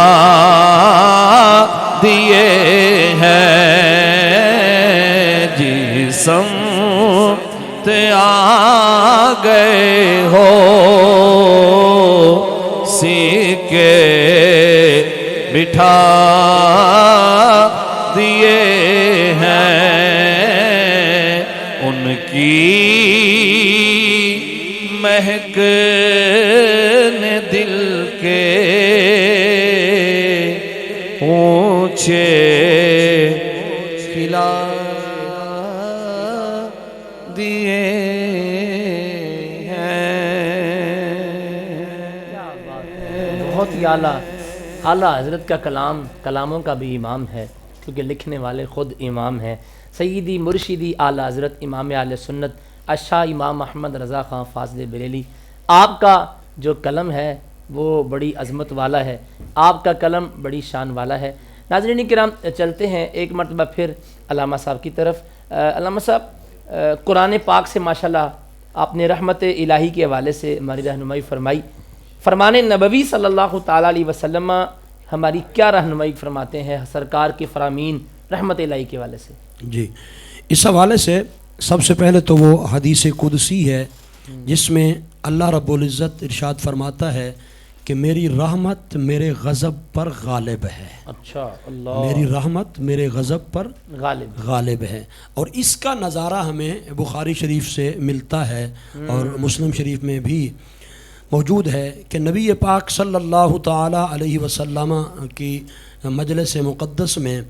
Speaker 3: دیے ہیں، ہو سیکے بٹھا دیے ہیں ان کی مہک نے دل کے اونچے کھلا دیے
Speaker 2: بہت ہی اعلیٰ حضرت کا کلام کلاموں کا بھی امام ہے، کیونکہ لکھنے والے خود امام ہیں۔ سیدی مرشدی اعلیٰ حضرت امام اہل سنت اشاہ امام احمد رضا خان فاضل بریلی، آپ کا جو قلم ہے وہ بڑی عظمت والا ہے، آپ کا قلم بڑی شان والا ہے۔ ناظرین کرام، چلتے ہیں ایک مرتبہ پھر علامہ صاحب کی طرف۔ علامہ صاحب، قرآن پاک سے ماشاءاللہ آپ نے رحمت الہی کے حوالے سے ہماری رہنمائی فرمائی، فرمان نبوی صلی اللہ تعالیٰ علیہ وسلم ہماری کیا رہنمائی فرماتے ہیں سرکار کے فرامین رحمت الہی کے حوالے سے؟
Speaker 1: جی، اس حوالے سے سب سے پہلے تو وہ حدیث قدسی ہے جس میں اللہ رب العزت ارشاد فرماتا ہے کہ میری رحمت میرے غضب پر غالب ہے۔
Speaker 2: اچھا، اللہ،
Speaker 1: میری رحمت میرے غضب پر
Speaker 2: غالب
Speaker 1: ہے۔ اور اس کا نظارہ ہمیں بخاری شریف سے ملتا ہے اور مسلم شریف میں بھی موجود ہے کہ نبی پاک صلی اللہ تعالی علیہ وسلم کی مجلس مقدس میں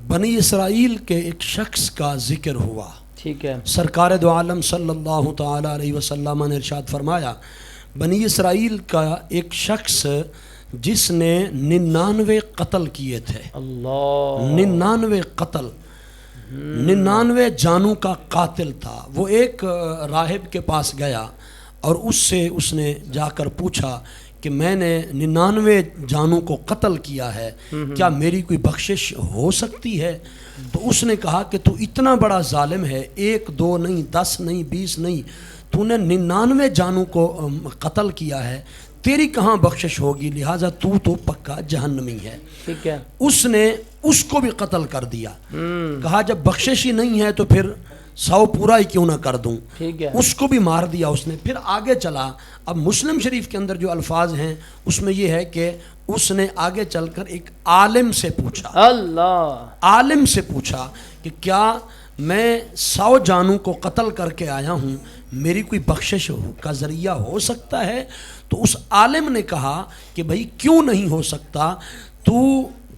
Speaker 1: بنی اسرائیل کے ایک شخص کا ذکر ہوا۔
Speaker 2: ٹھیک ہے۔
Speaker 1: سرکار دو عالم صلی اللہ تعالی علیہ وسلم نے ارشاد فرمایا، بنی اسرائیل کا ایک شخص جس نے 99 قتل کیے تھے،
Speaker 2: اللہ،
Speaker 1: 99 قتل، 99 جانوں کا قاتل تھا۔ وہ ایک راہب کے پاس گیا اور اس نے جا کر پوچھا کہ میں نے 99 جانوں کو قتل کیا ہے، کیا میری کوئی بخشش ہو سکتی ہے؟ تو اس نے کہا کہ تو اتنا بڑا ظالم ہے، 1 2 نہیں، 10 نہیں، 20 نہیں، تو نے 99 جانوں کو قتل کیا ہے، تیری کہاں بخشش ہوگی، لہٰذا تو پکا جہنمی ہے۔
Speaker 2: ٹھیک ہے۔
Speaker 1: اس نے اس کو بھی قتل کر دیا، کہا جب بخشش ہی نہیں ہے تو پھر 100 پورا ہی کیوں نہ کر دوں،
Speaker 2: ٹھیک ہے۔
Speaker 1: اس کو بھی مار دیا اس نے۔ پھر آگے چلا، اب مسلم شریف کے اندر جو الفاظ ہیں اس میں یہ ہے کہ اس نے آگے چل کر ایک عالم سے پوچھا،
Speaker 2: اللہ،
Speaker 1: عالم سے پوچھا کہ کیا میں 100 جانوں کو قتل کر کے آیا ہوں، میری کوئی بخشش کا ذریعہ ہو سکتا ہے؟ تو اس عالم نے کہا کہ بھائی کیوں نہیں ہو سکتا، تو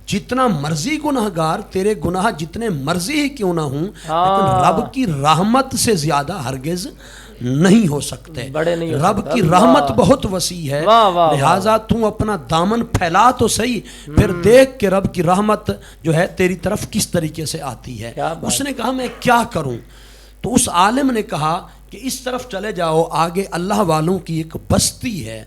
Speaker 1: جتنا مرضی گناہگار، تیرے گناہ جتنے مرضی ہی کیوں نہ ہوں، لیکن رب کی رحمت سے زیادہ ہرگز نہیں ہو سکتے۔ رب کی رحمت بہت وسیع ہے، لہٰذا تو اپنا دامن پھیلا تو صحیح، پھر دیکھ کہ رب کی رحمت جو ہے تیری طرف کس طریقے سے آتی ہے۔ اس نے کہا میں کیا کروں؟ تو اس عالم نے کہا کہ اس طرف چلے جاؤ، آگے اللہ والوں کی ایک بستی ہے،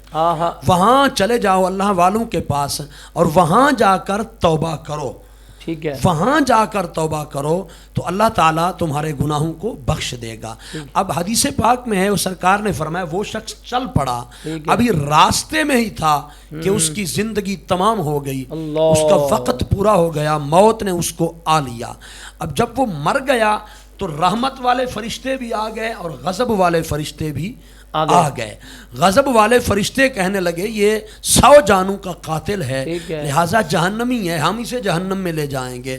Speaker 1: وہاں چلے جاؤ اللہ والوں کے پاس اور وہاں جا کر توبہ کرو۔
Speaker 2: ٹھیک ہے۔
Speaker 1: وہاں جا کر توبہ کرو تو اللہ تعالیٰ تمہارے گناہوں کو بخش دے گا۔ اب حدیث پاک میں ہے، وہ سرکار نے فرمایا وہ شخص چل پڑا، ابھی راستے میں ہی تھا کہ اس کی زندگی تمام ہو گئی، اس کا وقت پورا ہو گیا، موت نے اس کو آ لیا۔ اب جب وہ مر گیا تو رحمت والے فرشتے بھی آ گئے اور غضب والے فرشتے بھی آ گئے۔ غضب والے فرشتے کہنے لگے یہ 100 جانوں کا قاتل ہے، لہٰذا جہنمی ہے، ہم اسے جہنم میں لے جائیں گے۔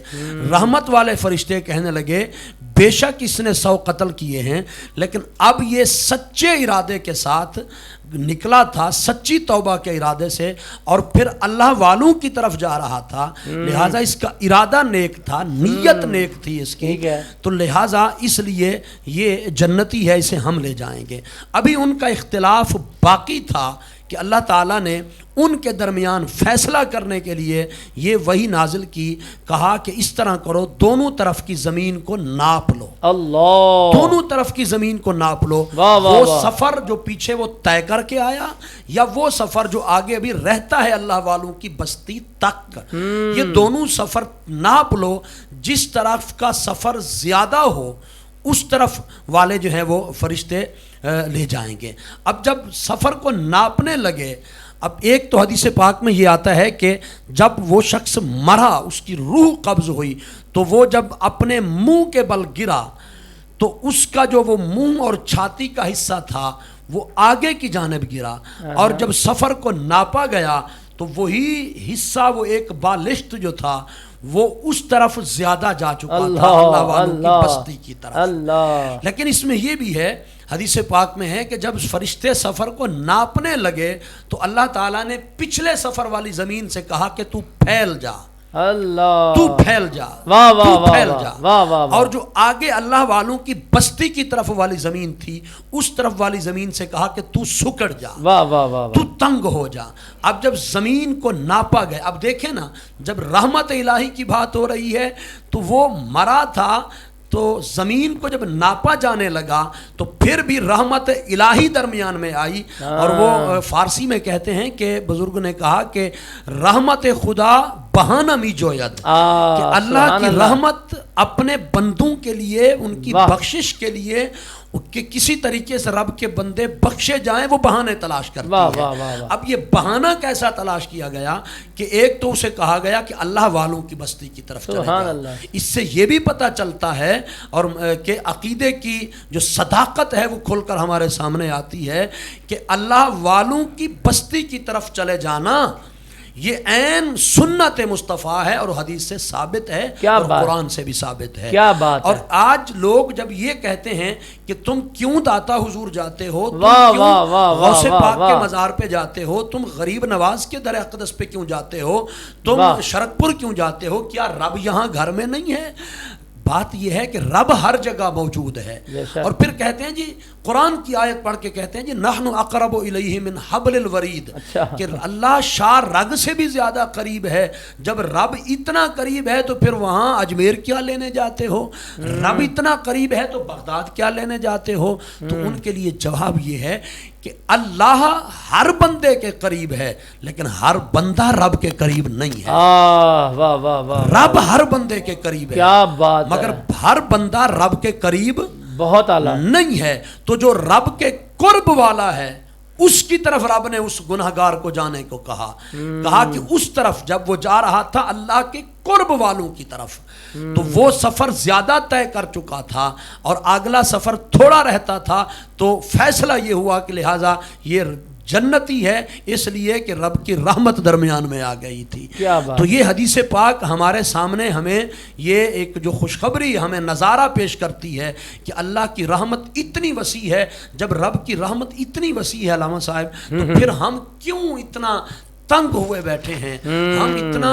Speaker 1: رحمت والے فرشتے کہنے لگے بے شک اس نے 100 قتل کیے ہیں، لیکن اب یہ سچے ارادے کے ساتھ نکلا تھا، سچی توبہ کے ارادے سے، اور پھر اللہ والوں کی طرف جا رہا تھا، لہٰذا اس کا ارادہ نیک تھا، نیت نیک تھی اس کی، تو لہٰذا اس لیے یہ جنتی ہے، اسے ہم لے جائیں گے۔ ابھی ان کا اختلاف باقی تھا کہ اللہ تعالیٰ نے ان کے درمیان فیصلہ کرنے کے لیے یہ وحی نازل کی، کہا کہ اس طرح کرو، دونوں طرف کی زمین کو ناپ لو، اللہ، دونوں طرف کی زمین کو ناپ لو، وہ سفر جو پیچھے وہ طے کر کے آیا یا وہ سفر جو آگے ابھی رہتا ہے اللہ والوں کی بستی تک، یہ دونوں سفر ناپ لو، جس طرف کا سفر زیادہ ہو اس طرف والے جو ہیں وہ فرشتے لے جائیں گے۔ اب جب سفر کو ناپنے لگے، اب ایک تو حدیث پاک میں یہ آتا ہے کہ جب وہ شخص مرا، اس کی روح قبض ہوئی، تو وہ جب اپنے منہ کے بل گرا تو اس کا جو وہ منہ اور چھاتی کا حصہ تھا وہ آگے کی جانب گرا، اور جب سفر کو ناپا گیا تو وہی حصہ، وہ ایک بالشت جو تھا وہ اس طرف زیادہ جا چکا تھا، اللہ والوں کی بستی کی طرف۔ لیکن اس میں یہ بھی ہے، حدیث پاک میں ہے کہ جب فرشتے سفر کو ناپنے لگے تو اللہ تعالیٰ نے پچھلے سفر والی زمین سے کہا کہ تو پھیل جا، تو پھیل جا، تو پھیل جا، اور جو آگے اللہ والوں کی بستی کی طرف والی زمین تھی اس طرف والی زمین سے کہا کہ تو سکڑ جا، تو تنگ ہو جا۔ اب جب زمین کو ناپا گیا، اب دیکھیں نا، جب رحمت الہی کی بات ہو رہی ہے تو وہ مرا تھا، تو زمین کو جب ناپا جانے لگا تو پھر بھی رحمت الہی درمیان میں آئی، اور وہ فارسی میں کہتے ہیں کہ بزرگ نے کہا کہ رحمت خدا بہانہ می جوید، کہ اللہ کی رحمت اپنے بندوں کے لیے، ان کی بخشش کے لیے کہ کسی طریقے سے رب کے بندے بخشے جائیں، وہ بہانے تلاش کرتی ہے۔ اب یہ بہانہ کیسا تلاش کیا گیا کہ ایک تو اسے کہا گیا کہ اللہ والوں کی بستی کی طرف چلے جا، اس سے یہ بھی پتہ چلتا ہے اور کہ عقیدے کی جو صداقت ہے وہ کھل کر ہمارے سامنے آتی ہے کہ اللہ والوں کی بستی کی طرف چلے جانا یہ عین سنت مصطفیٰ ہے اور حدیث سے ثابت ہے، اور قرآن سے بھی ثابت ہے۔ اور آج لوگ جب یہ کہتے ہیں کہ تم کیوں داتا حضور جاتے ہو، تم کیوں غوث پاک کے مزار پہ جاتے ہو، تم غریب نواز کے در اقدس پہ کیوں جاتے ہو، تم شرکپور کیوں جاتے ہو، کیا رب یہاں گھر میں نہیں ہے؟ بات یہ ہے کہ رب ہر جگہ موجود ہے، اور پھر کہتے ہیں جی قرآن کی آیت پڑھ کے کہتے ہیں جی نحن اقرب الیہ من حبل الورید، کہ اللہ شار رگ سے بھی زیادہ قریب ہے۔ جب رب اتنا قریب ہے تو پھر وہاں اجمیر کیا لینے جاتے ہو؟ رب اتنا قریب ہے تو بغداد کیا لینے جاتے ہو؟ تو ان کے لیے جواب یہ ہے کہ اللہ ہر بندے کے قریب ہے لیکن ہر بندہ رب کے قریب نہیں ہے۔ رب ہر بندے کے قریب ہے مگر ہر بندہ رب کے قریب
Speaker 2: بہت اعلیٰ
Speaker 1: نہیں ہے۔ تو جو رب کے قرب والا ہے اس کی طرف رب نے اس گناہگار کو جانے کو کہا کہ اس طرف جب وہ جا رہا تھا اللہ کے قرب والوں کی طرف، تو وہ سفر زیادہ طے کر چکا تھا اور اگلا سفر تھوڑا رہتا تھا، تو فیصلہ یہ ہوا کہ لہٰذا یہ جنتی ہے اس لیے کہ رب کی رحمت درمیان میں آ گئی تھی۔ تو یہ حدیث پاک ہمارے سامنے ہمیں یہ ایک جو خوشخبری ہمیں نظارہ پیش کرتی ہے کہ اللہ کی رحمت اتنی وسیع ہے۔ جب رب کی رحمت اتنی وسیع ہے علامہ صاحب، تو پھر ہم کیوں اتنا تنگ ہوئے بیٹھے ہیں، ہم اتنا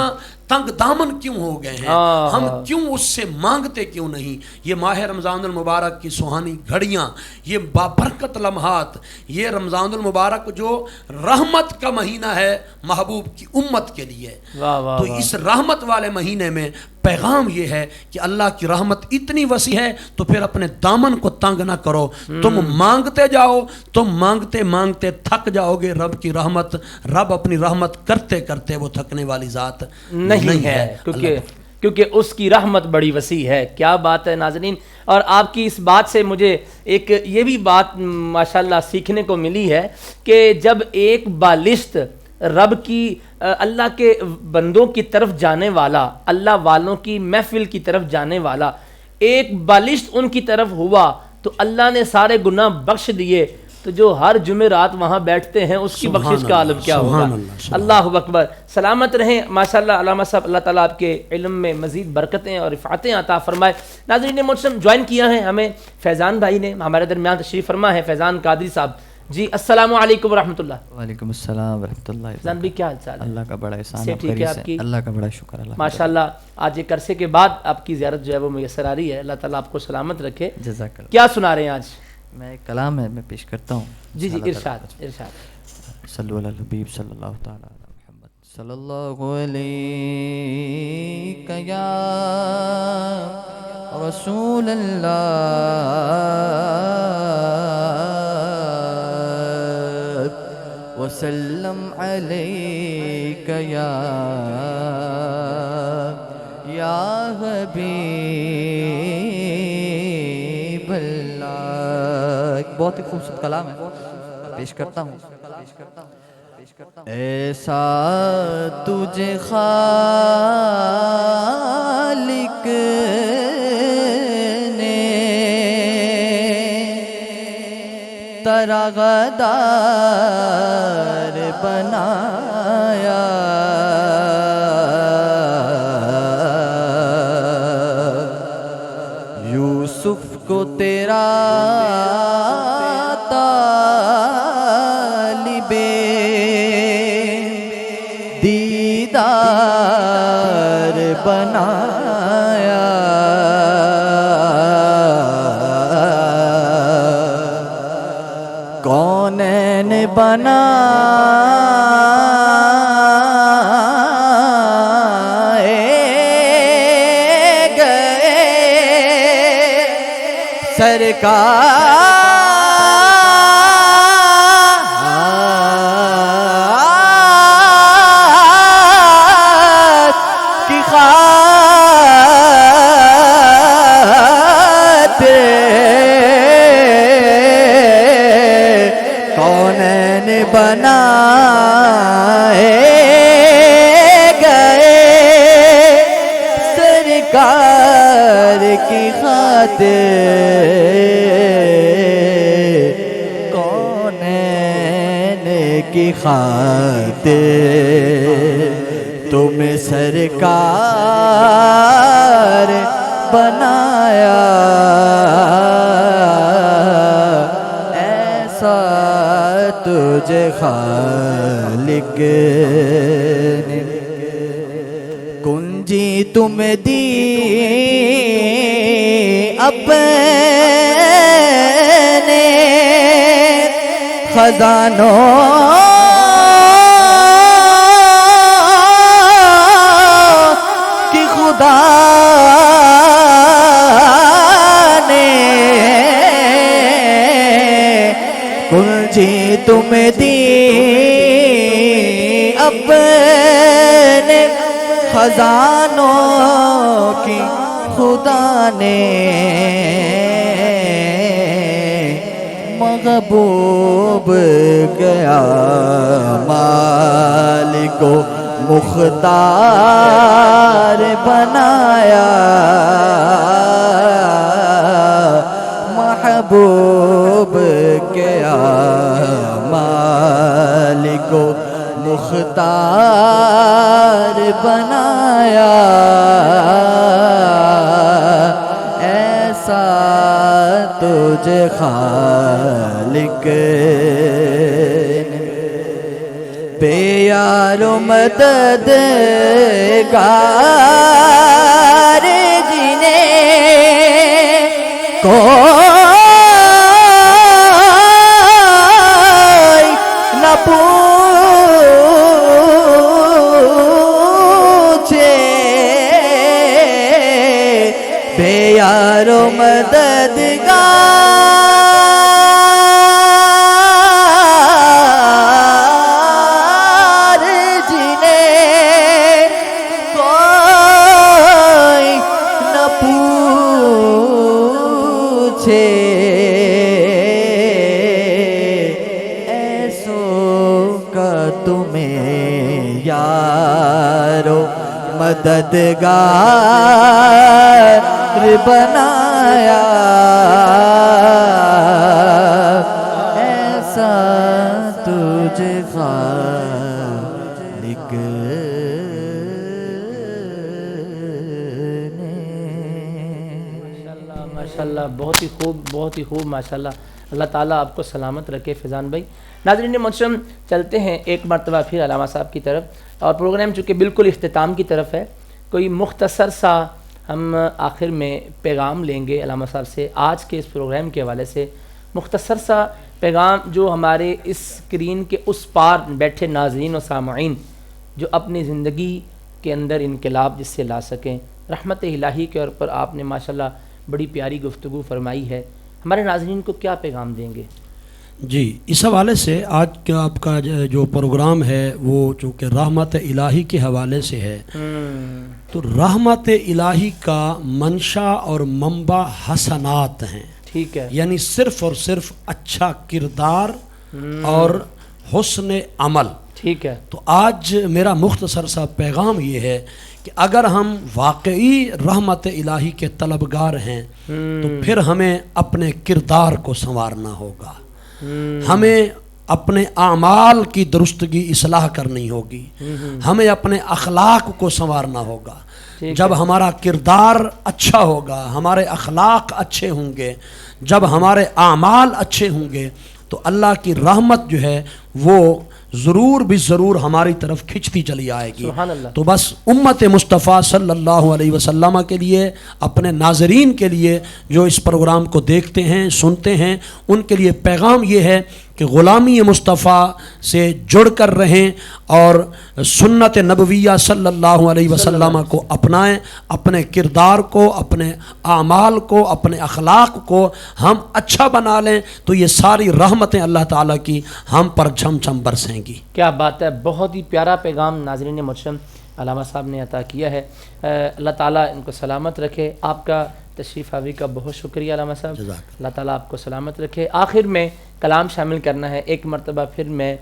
Speaker 1: تنگ دامن کیوں ہو گئے ہیں، ہم کیوں اس سے مانگتے کیوں نہیں؟ یہ ماہ رمضان المبارک کی سہانی گھڑیاں، یہ بابرکت لمحات، یہ رمضان المبارک جو رحمت کا مہینہ ہے محبوب کی امت کے لیے، تو اس رحمت والے مہینے میں پیغام یہ ہے کہ اللہ کی رحمت اتنی وسیع ہے تو پھر اپنے دامن کو تنگ نہ کرو، تم مانگتے جاؤ، تم مانگتے مانگتے تھک جاؤ گے رب کی رحمت، رب اپنی رحمت کرتے کرتے وہ تھکنے والی ذات نہیں ہے،
Speaker 2: کیونکہ اس کی رحمت بڑی وسیع ہے۔ کیا بات ہے ناظرین، اور آپ کی اس بات سے مجھے ایک یہ بھی بات ماشاءاللہ سیکھنے کو ملی ہے کہ جب ایک بالشت رب کی اللہ کے بندوں کی طرف جانے والا، اللہ والوں کی محفل کی طرف جانے والا ایک بالشت ان کی طرف ہوا تو اللہ نے سارے گناہ بخش دیے، تو جو ہر جمعرات وہاں بیٹھتے ہیں اس کی بخشش کا عالم کیا ہوگا؟ اللہ اکبر۔ سلامت رہیں ماشاءاللہ علامہ صاحب، اللہ تعالیٰ آپ کے علم میں مزید برکتیں اور رفعتیں عطا فرمائے۔ ناظرین محترم، جوائن کیا ہے ہمیں فیضان بھائی نے، ہمارے درمیان تشریف فرما ہے فیضان قادری صاحب جی۔ السلام علیکم ورحمۃ اللہ۔
Speaker 5: وعلیکم السلام ورحمۃ اللہ۔
Speaker 2: فیضان بھائی کیا حال چال ہے؟
Speaker 5: اللہ کا بڑا احسان
Speaker 2: ہے، ٹھیک ہے آپ کی؟
Speaker 5: اللہ کا بڑا شکر اللہ
Speaker 2: ماشاءاللہ۔ آج ایک عرصے کے بعد آپ کی زیارت جو ہے وہ میسر آ رہی ہے، اللہ تعالیٰ آپ کو سلامت رکھے۔
Speaker 5: جزاک اللہ۔
Speaker 2: کیا سنا رہے ہیں آج؟
Speaker 5: میں ایک کلام ہے میں پیش کرتا ہوں۔
Speaker 2: جی جی ارشاد ارشاد۔
Speaker 5: صلو علی الحبیب صلی اللہ تعالی علی محمد صلی اللہ علیہ یا رسول اللہ وسلم علیک یا حبیب اللہ۔ بہت ہی خوبصورت کلام ہے، پیش کرتا ہوں۔ ایسا تجھے خالق نے طرح غدار بنایا، یوسف کو تیرا طالب دیدار بنایا، کونین بنائے گئے سرکار کی خاطر، کونین بنائے گئے سرکار کی خاطر، کونین کی خاطر تمہیں سرکار بنایا، ایسا تجھے خالق نے کنجی تمہیں دی اپنے خزانوں کی، خدا نے کنجی تمہیں دی اپنے خزانوں کی، خدا نے محبوب گیا مالک کو مختار بنایا، محبوب کیا مالک کو مختار بنایا، ایسا تجھے خالق بے یار و مددگار جنہیں کوئی نہ پوچھے، بے یار و مددگار جنہیں کوئی نہ پوچھے، ایسوں کا تمہیں یارو مددگار بنایا، ایسا تجھے خالق نے۔
Speaker 2: ماشاءاللہ بہت ہی خوب، بہت ہی خوب ماشاءاللہ، اللہ تعالیٰ آپ کو سلامت رکھے فیضان بھائی۔ ناظرین محترم چلتے ہیں ایک مرتبہ پھر علامہ صاحب کی طرف، اور پروگرام چونکہ بالکل اختتام کی طرف ہے، کوئی مختصر سا ہم آخر میں پیغام لیں گے علامہ صاحب سے آج کے اس پروگرام کے حوالے سے، مختصر سا پیغام جو ہمارے اس اسکرین کے اس پار بیٹھے ناظرین و سامعین جو اپنی زندگی کے اندر انقلاب جس سے لا سکیں، رحمت الہی کے اوپر آپ نے ماشاءاللہ بڑی پیاری گفتگو فرمائی ہے، ہمارے ناظرین کو کیا پیغام دیں گے؟
Speaker 1: جی، اس حوالے سے آج کا آپ کا جو پروگرام ہے وہ چونکہ رحمت الہی کے حوالے سے ہے، تو رحمت الہی کا منشا اور منبع حسنات ہیں،
Speaker 2: ٹھیک ہے،
Speaker 1: یعنی صرف اور صرف اچھا کردار اور حسن عمل،
Speaker 2: ٹھیک ہے۔
Speaker 1: تو آج میرا مختصر سا پیغام یہ ہے کہ اگر ہم واقعی رحمت الہی کے طلبگار ہیں تو پھر ہمیں اپنے کردار کو سنوارنا ہوگا، ہمیں اپنے اعمال کی درستگی اصلاح کرنی ہوگی، ہمیں اپنے اخلاق کو سنوارنا ہوگا۔ جب ہمارا کردار اچھا ہوگا، ہمارے اخلاق اچھے ہوں گے، جب ہمارے اعمال اچھے ہوں گے تو اللہ کی رحمت جو ہے وہ ضرور بھی ضرور ہماری طرف کھنچتی چلی آئے گی۔
Speaker 2: سبحان اللہ۔
Speaker 1: تو بس امت مصطفیٰ صلی اللہ علیہ وسلم کے لیے، اپنے ناظرین کے لیے جو اس پروگرام کو دیکھتے ہیں سنتے ہیں، ان کے لیے پیغام یہ ہے کہ غلامی مصطفیٰ سے جڑ کر رہیں اور سنت نبویہ صلی اللہ علیہ وسلم کو اپنائیں، اپنے کردار کو، اپنے اعمال کو، اپنے اخلاق کو ہم اچھا بنا لیں تو یہ ساری رحمتیں اللہ تعالیٰ کی ہم پر جھم جھم برسیں گی۔
Speaker 2: کیا بات ہے، بہت ہی پیارا پیغام ناظرین محترم علامہ صاحب نے عطا کیا ہے۔ اللہ تعالیٰ ان کو سلامت رکھے۔ آپ کا تشریف آوری کا بہت شکریہ علامہ صاحب، اللہ تعالیٰ آپ کو سلامت رکھے۔ آخر میں کلام شامل کرنا ہے، ایک مرتبہ پھر میں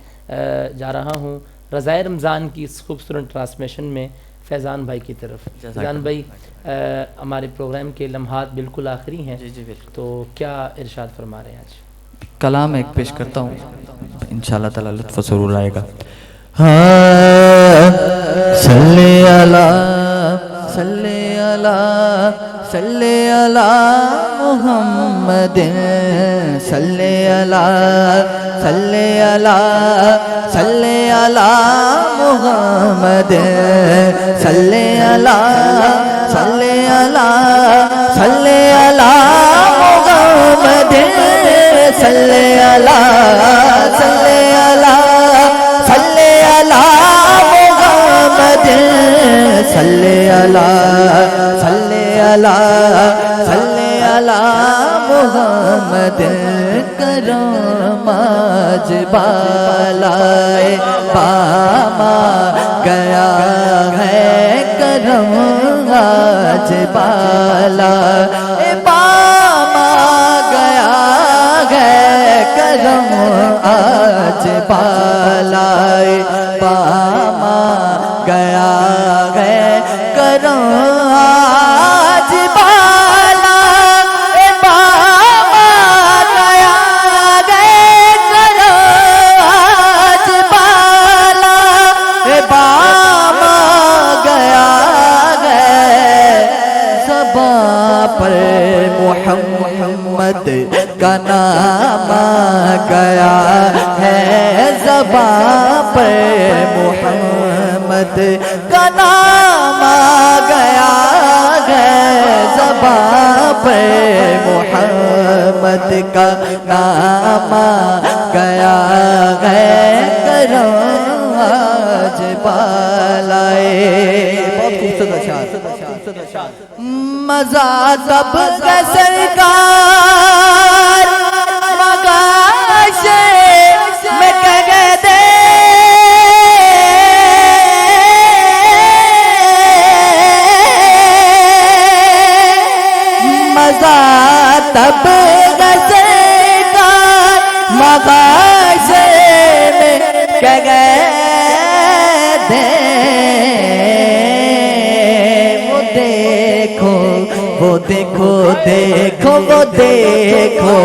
Speaker 2: جا رہا ہوں رضائے رمضان کی اس خوبصورت ٹرانسمیشن میں فیضان بھائی کی طرف۔ فیضان بھائی، ہمارے پروگرام کے لمحات بالکل آخری ہیں، تو کیا ارشاد فرما رہے ہیں آج؟
Speaker 5: کلام ایک پیش کرتا ہوں، انشاءاللہ تعالی لطف ضرور آئے گا۔ صلی اللہ صلی اللہ صلی اللہ محمد، صلی اللہ صلی اللہ صلی اللہ محمد، صلی اللہ صلی اللہ صلی اللہ محمد، صلی اللہ صلی اللہ صلی اللہ محمد، صلی اللہ صلی اللہ صلی اللہ محمد، کرم آج بالائے باما گیا ہے، کرم آج بالائے باما گیا ہے، کرم آج بالائے باما گیا ہے، کرم آج بالائے باما گیا ہے، کرم آج بالائے باما گیا ہے، زباں پر محمد کا نام گیا ہے، زباں پر محمد کا نام گیا ہے، زباں پر محمد کا نام گیا ہے، کرم آج بالائے۔ بہت خوبصورت اشعار۔ مزہ تب کا سرکار مغاشے میں کہہ دے، مزہ تب کا سرکار مغاشے میں کہہ دے، وہ دیکھو دیکھو وہ دیکھو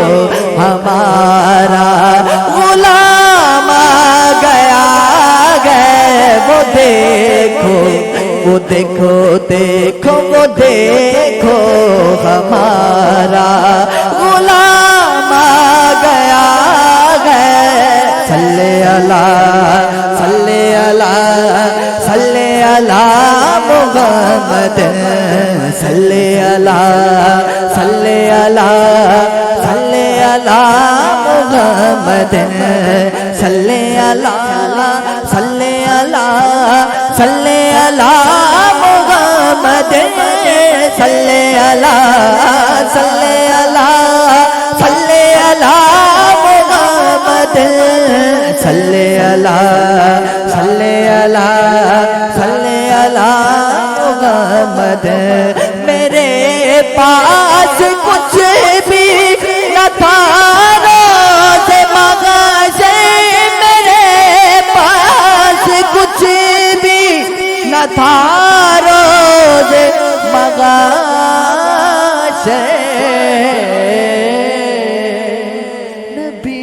Speaker 5: ہمارا غلام آ گیا ہے، وہ دیکھو وہ دیکھو دیکھو وہ دیکھو ہمارا غلام آ گیا ہے، صلی اللہ صلی اللہ صلی اللہ محمد، صلی اللہ صلی اللہ صلی اللہ محمد، صلی اللہ صلی اللہ صلی اللہ محمد، صلی اللہ صلی اللہ صلی اللہ محمد، صلی اللہ صلی اللہ صلی اللہ محمد۔ میرے پاس کچھ بھی نہ تھا روز مغازے، میرے پاس کچھ بھی نہ تھا روز مغازے، نبی